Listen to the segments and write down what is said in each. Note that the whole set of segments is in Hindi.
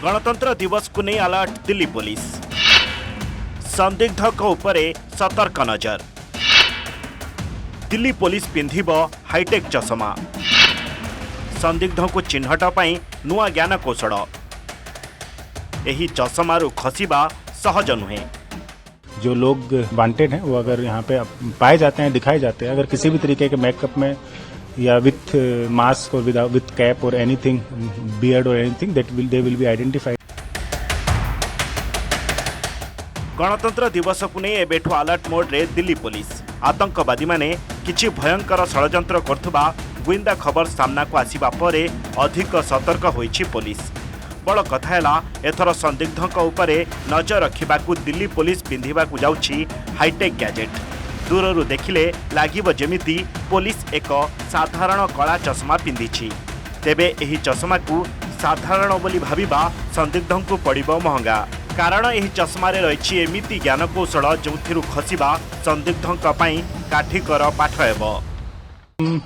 गणतंत्र दिवस को नहीं अलर्ट दिल्ली पुलिस। संदिग्ध उपरे सतर्क नजर। दिल्ली पुलिस पिंधिब हाईटेक चश्मा। संदिग्ध को चिन्हट पाई नुआ ज्ञान कौशल। एही चश्मारू खसिबा सहज नुहे। जो लोग वांटेड हैं वो अगर यहाँ पे पाए जाते हैं, दिखाए जाते हैं, अगर किसी भी तरीके के मेकअप में या विथ मास्क और विथ कैप और एनीथिंग, बियर्ड और anything, they will be identified. गणतंत्र दिवस को नहीं एबेठु अलर्ट मोड रे दिल्ली पुलिस। आतंकवादी माने किछि भयंकर षड़यंत्र करथुबा गुइंदा खबर सामना को आसीबा परे अधिक सतर्क होईछि पुलिस। बड़ कथा हैला एथर संदिग्धक उपरे नजर रखिबाकू दिल्ली पुलिस पिंधिबाकू जाउछि हाईटेक गैजेट। दूररू देखिले लागिब जेमिति पुलिस एक साधारण कला चश्मा पिंधिछि। तेबे एही चश्मा को साधारण बोली भाबिबा संदिग्धंकू पड़िबो महंगा। कारण एही चश्मारे रहिछि एमिति ज्ञान कौशल जोथिरु खसिबा संदिग्धंक पई काठीकर पाठ हेबो। हम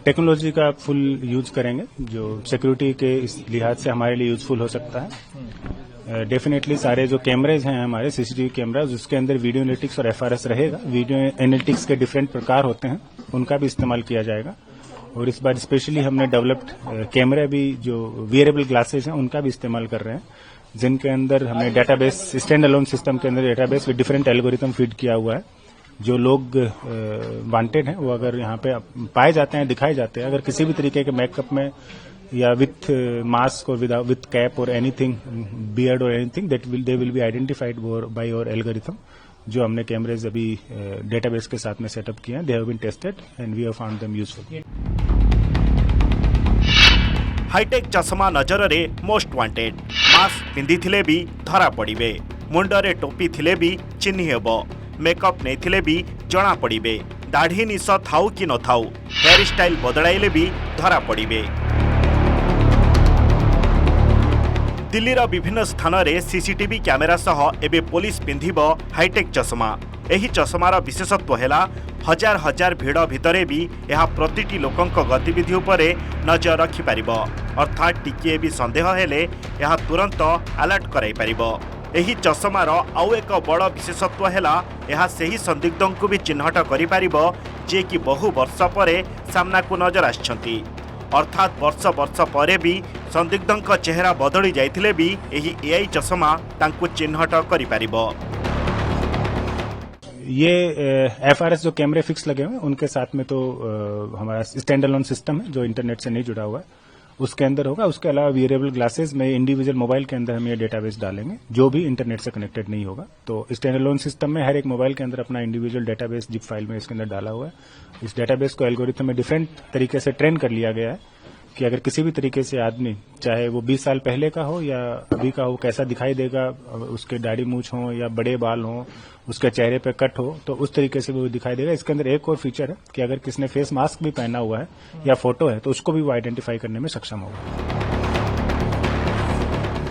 टेक्नोलॉजी का फुल यूज करेंगे जो सिक्योरिटी के इस लिहाज से हमारे लिए यूजफुल हो सकता है। डेफिनेटली सारे जो कैमरेज हैं हमारे सीसीटीवी कैमराज, उसके अंदर वीडियो एनालिटिक्स और एफआरएस रहेगा। वीडियो एनालिटिक्स के डिफरेंट प्रकार होते हैं, उनका भी इस्तेमाल किया जाएगा। और इस बार स्पेशली हमने डेवलप्ड कैमरे भी जो वियरेबल ग्लासेस हैं उनका भी इस्तेमाल कर रहे हैं, जिनके अंदर हमने डेटाबेस, स्टैंड अलोन सिस्टम के अंदर database with different algorithm feed किया हुआ है। जो लोग वांटेड हैं वो अगर यहाँ पे पाए जाते हैं, दिखाए जाते हैं, अगर किसी भी तरीके के मेकअप में या विथ मास्क और विथ कैप और एनीथिंग, बियर्ड और anything, they will be identified by our algorithm. जो हमने कैमरेज अभी डेटाबेस के साथ में सेटअप किए हैं, they have been tested and we have found them useful. High tech चश्मा नजर रे मोस्ट वांटेड। मास्क पिंधि थिले भी धरा पड़िबे। मुंडरे टोपी थिले भी चिन्हि हेबो। मेकअप नहीं भी जना पड़े। दाढ़ी निश थाऊ कि न थाऊ, हेयर स्टाइल बदलाइले भी धरा पड़े। दिल्लीर विभिन्न स्थान में सीसीटीवी कैमेरा सह एबे पुलिस पिंधिब हाईटेक चश्मा। एही चश्मार विशेषत्व है हजार हजार भिड़ भितरे भी यह प्रतिटी लोकंक गतिविधि उपरे नजर रखिपारिब। अर्थात टिकिए भी संदेह हेले यह तुरंत अलर्ट कराई पारिब। एही चश्मार आउ एक बड़ विशेषत्व है यह सही संदिग्धों को भी चिन्हट करिपारिब जे कि बहु वर्ष परे सामना को नजर आछंती। अर्थात वर्ष वर्ष परे भी संदिग्धों चेहरा बदली जाइथिले भी एही एआई चश्मा तांको चिन्हट करिपारिब। ये एफआरएस जो कैमरे फिक्स लगे हुए हैं उनके साथ में तो हमारा स्टैंड अलोन सिस्टम है जो इंटरनेट से नहीं जुड़ा हुआ है, उसके अंदर होगा। उसके अलावा वियरेबल ग्लासेस में इंडिविजुअल मोबाइल के अंदर हम ये डेटाबेस डालेंगे जो भी इंटरनेट से कनेक्टेड नहीं होगा। तो स्टैंड अलोन सिस्टम में हर एक मोबाइल के अंदर अपना इंडिविजुअल डेटाबेस जिप फाइल में इसके अंदर डाला हुआ है। इस डेटाबेस को एल्गोरिथम में डिफरेंट तरीके से ट्रेन कर लिया गया है कि अगर किसी भी तरीके से आदमी, चाहे वो 20 साल पहले का हो या अभी का हो, कैसा दिखाई देगा, उसके दाढ़ी मूछ हो या बड़े बाल हो, उसके चेहरे पे कट हो, तो उस तरीके से वो दिखाई देगा। इसके अंदर एक और फीचर है कि अगर किसने फेस मास्क भी पहना हुआ है या फोटो है तो उसको भी वो आइडेंटिफाई करने में सक्षम होगा।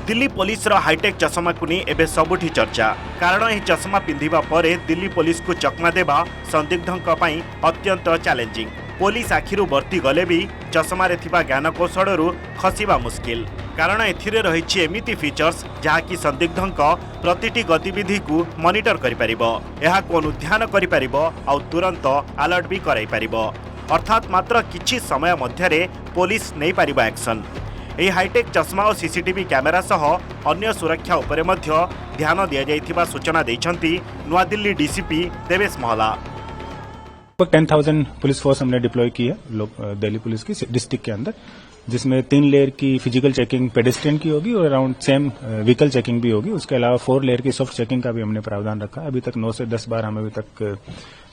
दिल्ली पुलिस रो हाईटेक चश्मा को नहीं एबे सबुठी चर्चा। कारण यह चश्मा पिंधिबा परे दिल्ली पुलिस को चकमा देबा संदिग्धंक पई अत्यंत चैलेंजिंग। पुलिस आखिरु बर्ती गले भी चश्मा रे थिबा ज्ञान कौशलरू खसिबा मुश्किल। कारण एथिरे रहिछि एमिति फीचर्स जहाँकि संदिग्धंक प्रतिटी गतिविधि को मॉनिटर करि परिबो, एहा को अनुध्यान करि परिबो आ तुरंत अलर्ट भी कराई परिबो। अर्थात मात्र किछि समय मध्यरे पुलिस नहीं पारिबो एक्शन। यह हाईटेक चश्मा और सीसीटीवी कैमेरा सह अन्य सुरक्षा उपरे मध्य ध्यान दिया जाइथिबा सूचना दैछंती नुआ दिल्ली डीसीपी देवेश महला। 10,000 पुलिस फोर्स हमने डिप्लॉय की है दिल्ली पुलिस की डिस्ट्रिक्ट के अंदर, जिसमें 3 लेयर की फिजिकल चेकिंग पेडेस्ट्रियन की होगी और अराउंड सेम व्हीकल चेकिंग भी होगी। उसके अलावा 4 लेयर की सॉफ्ट चेकिंग का भी हमने प्रावधान रखा है। अभी तक 9 से 10 बार हम अभी तक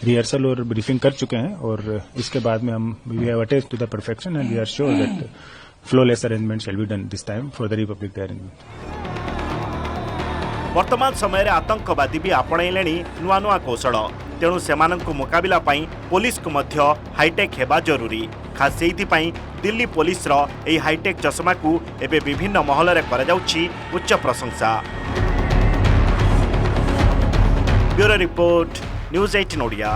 रिहर्सल और ब्रीफिंग कर चुके हैं और इसके बाद में हम we have attend to the perfection and we are sure that flawless arrangement shall be done this time for the republic day arrangement. वर्तमान समय आतंकवादी भी आपणैले नुआ नुआ कौशल। तेणु सेमानंकु मुकाबिला पाई पुलिस को मध्य हाईटेक हेबा जरूरी। खास सेइथिपाई दिल्ली पुलिस रो एही हाईटेक चश्मा को एबे विभिन्न महल रे करा जाउछि उच्च प्रशंसा। Bureau report, news 18 Odia.